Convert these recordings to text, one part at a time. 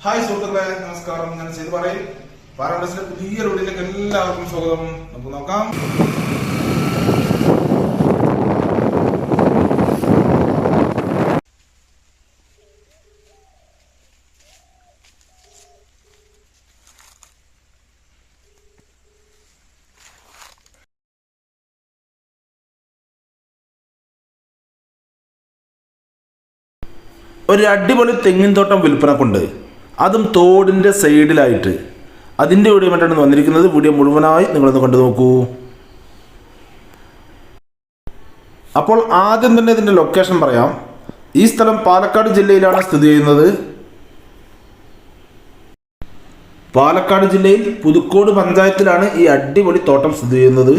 Hi സുഹൃത്തുക്കളെ, നമസ്കാരം. ഞാൻ ചെയ്ത് പറയും പാരാഡൈസിലെ പുതിയ വീഡിയോയിലേക്ക് എല്ലാവർക്കും സ്വാഗതം. നമുക്ക് നോക്കാം. ഒരു അടിപൊളി തെങ്ങിൻ തോട്ടം വിൽപ്പനക്കുണ്ട്, അതും തോടിൻ്റെ സൈഡിലായിട്ട്. അതിൻ്റെ വീഡിയോ ആയിട്ടാണ് വന്നിരിക്കുന്നത്. വീഡിയോ മുഴുവനായി നിങ്ങളൊന്ന് കണ്ടു നോക്കൂ. അപ്പോൾ ആദ്യം തന്നെ ഇതിൻ്റെ ലൊക്കേഷൻ പറയാം. ഈ സ്ഥലം പാലക്കാട് ജില്ലയിലാണ് സ്ഥിതി ചെയ്യുന്നത്. പാലക്കാട് ജില്ലയിൽ പുതുക്കോട് പഞ്ചായത്തിലാണ് ഈ അടിപൊളി തോട്ടം സ്ഥിതി ചെയ്യുന്നത്.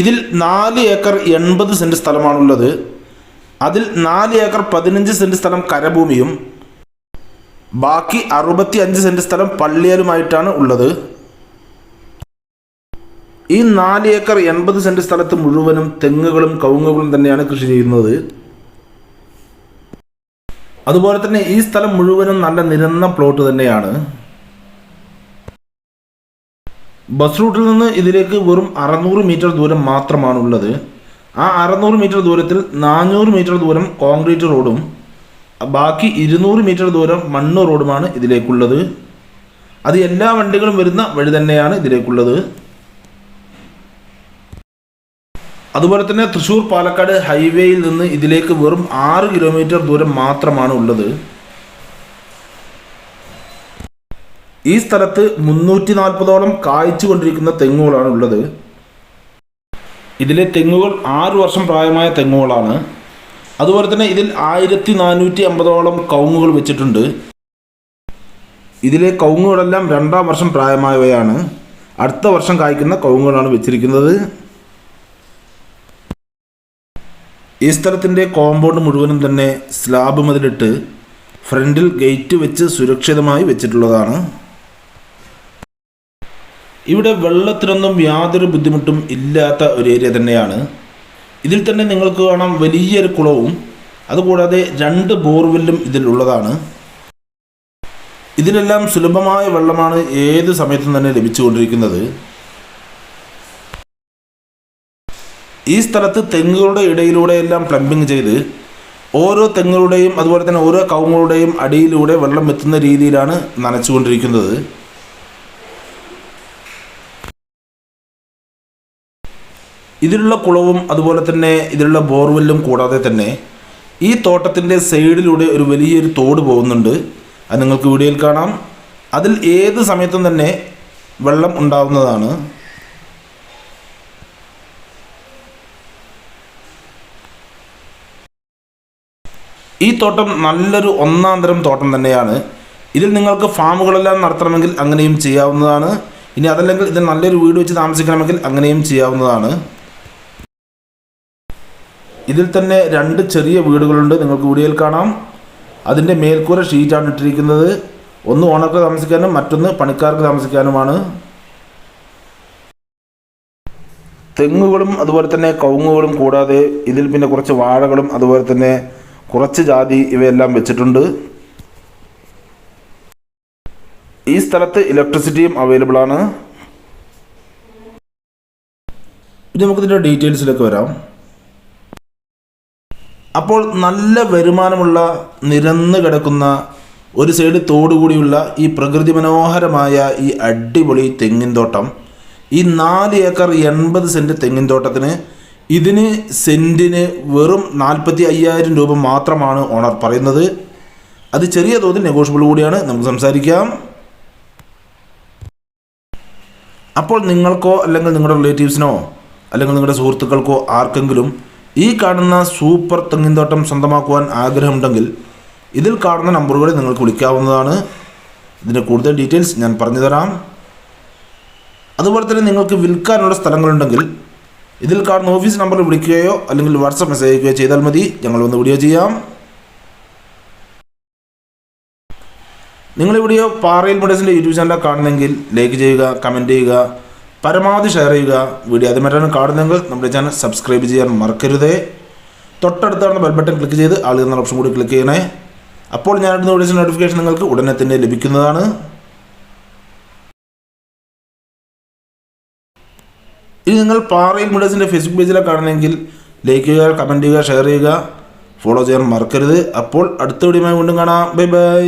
ഇതിൽ 4 ഏക്കർ 80 സെൻറ്റ് സ്ഥലമാണുള്ളത്. അതിൽ 4 ഏക്കർ 15 സെൻറ്റ് സ്ഥലം കരഭൂമിയും ബാക്കി 65 സെൻറ്റ് സ്ഥലം പള്ളിയാലുമായിട്ടാണ് ഉള്ളത്. ഈ 4 ഏക്കർ 80 സെൻറ്റ് സ്ഥലത്ത് മുഴുവനും തെങ്ങുകളും കവുങ്ങുകളും തന്നെയാണ് കൃഷി ചെയ്യുന്നത്. അതുപോലെ തന്നെ ഈ സ്ഥലം മുഴുവനും നല്ല നിരന്ന പ്ലോട്ട് തന്നെയാണ്. ബസ് റൂട്ടിൽ നിന്ന് ഇതിലേക്ക് വെറും 600 മീറ്റർ ദൂരം മാത്രമാണുള്ളത്. ആ 600 മീറ്റർ ദൂരത്തിൽ 400 മീറ്റർ ദൂരം കോൺക്രീറ്റ് റോഡും ബാക്കി 200 മീറ്റർ ദൂരം മണ്ണ് റോഡുമാണ് ഇതിലേക്കുള്ളത്. അത് എല്ലാ വണ്ടികളും വരുന്ന വഴി തന്നെയാണ് ഇതിലേക്കുള്ളത്. അതുപോലെ തന്നെ തൃശ്ശൂർ പാലക്കാട് ഹൈവേയിൽ നിന്ന് ഇതിലേക്ക് വെറും 6 കിലോമീറ്റർ ദൂരം മാത്രമാണ് ഉള്ളത്. ഈ സ്ഥലത്ത് 340ഓളം കായ്ച്ചു കൊണ്ടിരിക്കുന്ന തെങ്ങുകളാണ് ഉള്ളത്. ഇതിലെ തെങ്ങുകൾ 6 വർഷം പ്രായമായ തെങ്ങുകളാണ്. അതുപോലെ തന്നെ ഇതിൽ 1450ഓളം കവുങ്ങുകൾ വെച്ചിട്ടുണ്ട്. ഇതിലെ കവുങ്ങുകളെല്ലാം 2ാം വർഷം പ്രായമായവയാണ്. അടുത്ത വർഷം കായ്ക്കുന്ന കവുങ്ങുകളാണ് വെച്ചിരിക്കുന്നത്. ഈ സ്ഥലത്തിൻ്റെ കോമ്പൗണ്ട് മുഴുവനും തന്നെ സ്ലാബ് മതിലിട്ട് ഫ്രണ്ടിൽ ഗേറ്റ് വെച്ച് സുരക്ഷിതമായി വെച്ചിട്ടുള്ളതാണ്. ഇവിടെ വെള്ളത്തിനൊന്നും യാതൊരു ബുദ്ധിമുട്ടും ഇല്ലാത്ത ഒരു ഏരിയ തന്നെയാണ്. ഇതിൽ തന്നെ നിങ്ങൾക്ക് കാണാം വലിയൊരു കുളവും അതുകൂടാതെ 2 ബോർവെല്ലും ഇതിലുള്ളതാണ്. ഇതിലെല്ലാം സുലഭമായ വെള്ളമാണ് ഏത് സമയത്തും തന്നെ ലഭിച്ചുകൊണ്ടിരിക്കുന്നത്. ഈ സ്ഥലത്ത് തെങ്ങുകളുടെ ഇടയിലൂടെയെല്ലാം പ്ലംബിംഗ് ചെയ്ത് ഓരോ തെങ്ങുകളുടെയും അതുപോലെ തന്നെ ഓരോ കവുങ്ങുകളുടെയും അടിയിലൂടെ വെള്ളം എത്തുന്ന രീതിയിലാണ് നനച്ചുകൊണ്ടിരിക്കുന്നത്. ഇതിലുള്ള കുളവും അതുപോലെ തന്നെ ഇതിലുള്ള ബോർവെല്ലും കൂടാതെ തന്നെ ഈ തോട്ടത്തിൻ്റെ സൈഡിലൂടെ ഒരു വലിയൊരു തോട് പോകുന്നുണ്ട്. അത് നിങ്ങൾക്ക് വീഡിയോയിൽ കാണാം. അതിൽ ഏത് സമയത്തും തന്നെ വെള്ളം ഉണ്ടാവുന്നതാണ്. ഈ തോട്ടം നല്ലൊരു 1-ാം തരം തോട്ടം തന്നെയാണ്. ഇതിൽ നിങ്ങൾക്ക് ഫാമുകളെല്ലാം നടത്തണമെങ്കിൽ അങ്ങനെയും ചെയ്യാവുന്നതാണ്. ഇനി അതല്ലെങ്കിൽ ഇതിൽ നല്ലൊരു വീട് വെച്ച് താമസിക്കണമെങ്കിൽ അങ്ങനെയും ചെയ്യാവുന്നതാണ്. ഇതിൽ തന്നെ 2 ചെറിയ വീടുകളുണ്ട്, നിങ്ങൾക്ക് വീഡിയോയിൽ കാണാം. അതിൻ്റെ മേൽക്കൂര ഷീറ്റാണ് ഇട്ടിരിക്കുന്നത്. ഒന്ന് ഓണർക്ക് താമസിക്കാനും മറ്റൊന്ന് പണിക്കാർക്ക് താമസിക്കാനുമാണ്. തെങ്ങുകളും അതുപോലെ തന്നെ കവുങ്ങുകളും കൂടാതെ ഇതിൽ പിന്നെ കുറച്ച് വാഴകളും അതുപോലെ തന്നെ കുറച്ച് ജാതി ഇവയെല്ലാം വെച്ചിട്ടുണ്ട്. ഈ സ്ഥലത്ത് ഇലക്ട്രിസിറ്റിയും അവൈലബിൾ ആണ്. ഇനി നമുക്കിതിൻ്റെ ഡീറ്റെയിൽസിലേക്ക് വരാം. അപ്പോൾ നല്ല വരുമാനമുള്ള നിരന്ന് കിടക്കുന്ന ഒരു സൈഡ് തോടുകൂടിയുള്ള ഈ പ്രകൃതി മനോഹരമായ ഈ അടിപൊളി തെങ്ങിൻ തോട്ടം, ഈ 4 ഏക്കർ 80 സെൻറ്റ് തെങ്ങിൻ തോട്ടത്തിന് ഇതിന് സെൻറ്റിന് വെറും 45,000 രൂപ മാത്രമാണ് ഓണർ പറയുന്നത്. അത് ചെറിയ തോതിൽ നെഗോഷ്യബിൾ കൂടിയാണ്, നമുക്ക് സംസാരിക്കാം. അപ്പോൾ നിങ്ങൾക്കോ അല്ലെങ്കിൽ നിങ്ങളുടെ റിലേറ്റീവ്സിനോ അല്ലെങ്കിൽ നിങ്ങളുടെ സുഹൃത്തുക്കൾക്കോ ആർക്കെങ്കിലും ഈ കാണുന്ന സൂപ്പർ തെങ്ങിൻതോട്ടം സ്വന്തമാക്കുവാൻ ആഗ്രഹമുണ്ടെങ്കിൽ ഇതിൽ കാണുന്ന നമ്പറുകളിൽ നിങ്ങൾക്ക് വിളിക്കാവുന്നതാണ്. ഇതിൻ്റെ കൂടുതൽ ഡീറ്റെയിൽസ് ഞാൻ പറഞ്ഞു തരാം. അതുപോലെ തന്നെ നിങ്ങൾക്ക് വിൽക്കാനുള്ള സ്ഥലങ്ങളുണ്ടെങ്കിൽ ഇതിൽ കാണുന്ന ഓഫീസ് നമ്പറിൽ വിളിക്കുകയോ അല്ലെങ്കിൽ വാട്സപ്പ് മെസ്സേജ് അയക്കുകയോ ചെയ്താൽ മതി. ഞങ്ങൾ വന്ന് വീഡിയോ ചെയ്യാം. നിങ്ങൾ ഈ വീഡിയോ പാറയിൽ മുടേസിൻ്റെ യൂട്യൂബ് ചാനൽ കാണുന്നെങ്കിൽ ലൈക്ക് ചെയ്യുക, കമൻറ്റ് ചെയ്യുക, പരമാവധി ഷെയർ ചെയ്യുക. വീഡിയോ ആദ്യമായിട്ടാണ് കാണുന്നതെങ്കിൽ നമ്മുടെ ചാനൽ സബ്സ്ക്രൈബ് ചെയ്യാൻ മറക്കരുതേ. തൊട്ടടുത്താണ് ബെൽ ബട്ടൺ ക്ലിക്ക് ചെയ്ത് ആൾ എന്ന ഓപ്ഷൻ കൂടി ക്ലിക്ക് ചെയ്യണേ. അപ്പോൾ ഞാനിടുന്ന വീഡിയോസിൻ്റെ നോട്ടിഫിക്കേഷൻ നിങ്ങൾക്ക് ഉടനെ തന്നെ ലഭിക്കുന്നതാണ്. ഇനി നിങ്ങൾ പാറയിൽ മീഡിയസിൻ്റെ ഫേസ്ബുക്ക് പേജിലാണ് കാണുന്നതെങ്കിൽ ലൈക്ക് ചെയ്യുക, കമൻറ്റ് ചെയ്യുക, ഷെയർ ചെയ്യുക, ഫോളോ ചെയ്യാൻ മറക്കരുത്. അപ്പോൾ അടുത്ത വീഡിയോയുമായി വീണ്ടും കാണാം. Bye bye.